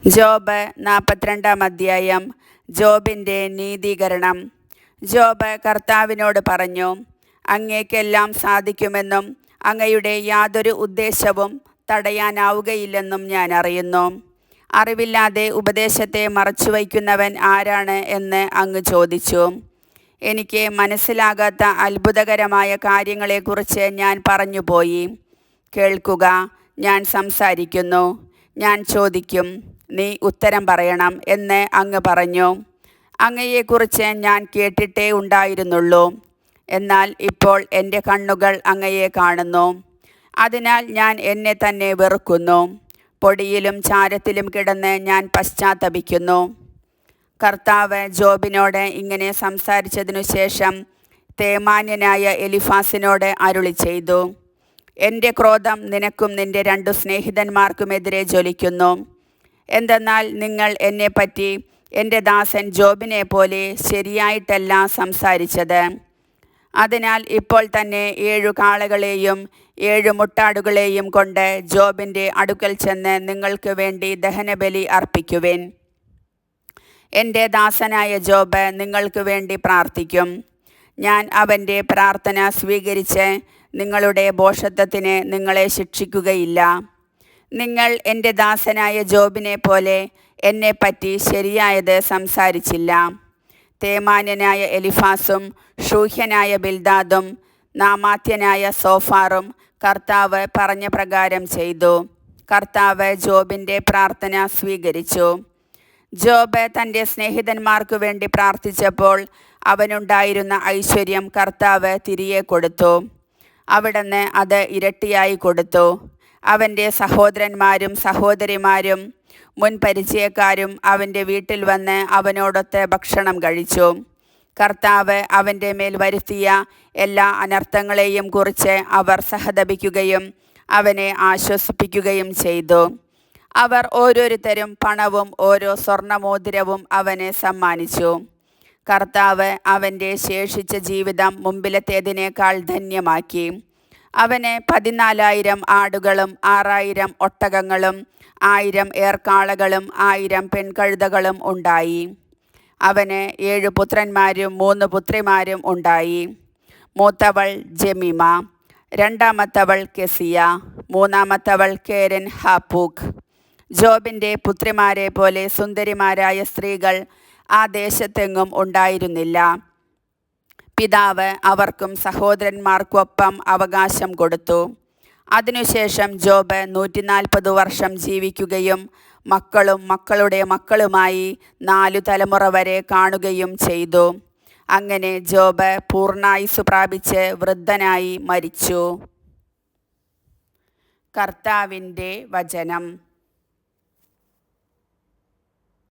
Job 42-ാം അധ്യായം. ജോബിൻ്റെ നീതീകരണം. ജോബ് കർത്താവിനോട് പറഞ്ഞു, അങ്ങേക്കെല്ലാം സാധിക്കുമെന്നും അങ്ങയുടെ യാതൊരു ഉദ്ദേശവും തടയാനാവുകയില്ലെന്നും ഞാൻ അറിയുന്നു. അറിവില്ലാതെ ഉപദേശത്തെ മറച്ചുവയ്ക്കുന്നവൻ ആരാണ് എന്ന് അങ്ങ് ചോദിച്ചു. എനിക്ക് മനസ്സിലാകാത്ത അത്ഭുതകരമായ കാര്യങ്ങളെക്കുറിച്ച് ഞാൻ പറഞ്ഞുപോയി. കേൾക്കുക, ഞാൻ സംസാരിക്കുന്നു, ഞാൻ ചോദിക്കും, നീ ഉത്തരം പറയണം എന്ന് അങ്ങ് പറഞ്ഞു. അങ്ങയെക്കുറിച്ച് ഞാൻ കേട്ടിട്ടേ ഉണ്ടായിരുന്നുള്ളൂ, എന്നാൽ ഇപ്പോൾ എൻ്റെ കണ്ണുകൾ അങ്ങയെ കാണുന്നു. അതിനാൽ ഞാൻ എന്നെ തന്നെ വെറുക്കുന്നു. പൊടിയിലും ചാരത്തിലും കിടന്ന് ഞാൻ പശ്ചാത്തപിക്കുന്നു. കർത്താവ് ജോബിനോട് ഇങ്ങനെ സംസാരിച്ചതിനു ശേഷം തേമാന്യനായ എലിഫാസിനോട് അരുളി ചെയ്തു, എൻ്റെ ക്രോധം നിനക്കും നിൻ്റെ 2 സ്നേഹിതന്മാർക്കുമെതിരെ ജ്വലിക്കുന്നു. എന്തെന്നാൽ നിങ്ങൾ എന്നെപ്പറ്റി എൻ്റെ ദാസൻ ജോബിനെ പോലെ ശരിയായിട്ടല്ല സംസാരിച്ചത്. അതിനാൽ ഇപ്പോൾ തന്നെ 7 കാളകളെയും 7 മുട്ടാടുകളെയും കൊണ്ട് ജോബിൻ്റെ അടുക്കൽ ചെന്ന് നിങ്ങൾക്ക് വേണ്ടി ദഹനബലി അർപ്പിക്കുവിൻ. എൻ്റെ ദാസനായ ജോബ് നിങ്ങൾക്ക് വേണ്ടി പ്രാർത്ഥിക്കും. ഞാൻ അവൻ്റെ പ്രാർത്ഥന സ്വീകരിച്ച് നിങ്ങളുടെ ഭോഷത്വത്തിന് നിങ്ങളെ ശിക്ഷിക്കുകയില്ല. നിങ്ങൾ എൻ്റെ ദാസനായ ജോബിനെ പോലെ എന്നെപ്പറ്റി ശരിയായത് സംസാരിച്ചില്ല. തേമാന്യനായ എലിഫാസും ഷൂഹ്യനായ ബിൽദാദും നാമാത്യനായ സോഫാറും കർത്താവ് പറഞ്ഞ പ്രകാരം ചെയ്തു. കർത്താവ് ജോബിൻ്റെ പ്രാർത്ഥന സ്വീകരിച്ചു. ജോബ് തൻ്റെ സ്നേഹിതന്മാർക്കു വേണ്ടി പ്രാർത്ഥിച്ചപ്പോൾ അവനുണ്ടായിരുന്ന ഐശ്വര്യം കർത്താവ് തിരികെ കൊടുത്തു. അവിടുന്ന് അത് ഇരട്ടിയായി കൊടുത്തു. അവൻ്റെ സഹോദരന്മാരും സഹോദരിമാരും മുൻപരിചയക്കാരും അവൻ്റെ വീട്ടിൽ വന്ന് അവനോടൊത്ത് ഭക്ഷണം കഴിച്ചു. കർത്താവ് അവൻ്റെ മേൽ വരുത്തിയ എല്ലാ അനർത്ഥങ്ങളെയും കുറിച്ച് അവർ സഹതപിക്കുകയും അവനെ ആശ്വസിപ്പിക്കുകയും ചെയ്തു. അവർ ഓരോരുത്തരും പണവും ഓരോ സ്വർണ്ണമോതിരവും അവന് സമ്മാനിച്ചു. കർത്താവ് അവൻ്റെ ശേഷിച്ച ജീവിതം മുമ്പിലത്തേതിനേക്കാൾ ധന്യമാക്കി. അവന് 14,000 ആടുകളും 6,000 ഒട്ടകങ്ങളും 1,000 ഏർക്കാളകളും 1,000 പെൺകഴുതകളും ഉണ്ടായി. അവന് 7 പുത്രന്മാരും 3 പുത്രിമാരും ഉണ്ടായി. മൂത്തവൾ ജെമിമ, രണ്ടാമത്തവൾ കെസിയ, മൂന്നാമത്തവൾ കേരൻ ഹാപ്പൂക്ക്. ജോബിൻ്റെ പുത്രിമാരെ പോലെ സുന്ദരിമാരായ സ്ത്രീകൾ ആ ദേശത്തെങ്ങും ഉണ്ടായിരുന്നില്ല. പിതാവ് അവർക്കും സഹോദരന്മാർക്കൊപ്പം അവകാശം കൊടുത്തു. അതിനുശേഷം ജോബ് 140 വർഷം ജീവിക്കുകയും മക്കളും മക്കളുടെ മക്കളുമായി 4 തലമുറ വരെ കാണുകയും ചെയ്തു. അങ്ങനെ ജോബ് പൂർണ്ണായുസ്സു പ്രാപിച്ച് വൃദ്ധനായി മരിച്ചു. കർത്താവിൻ്റെ വചനം.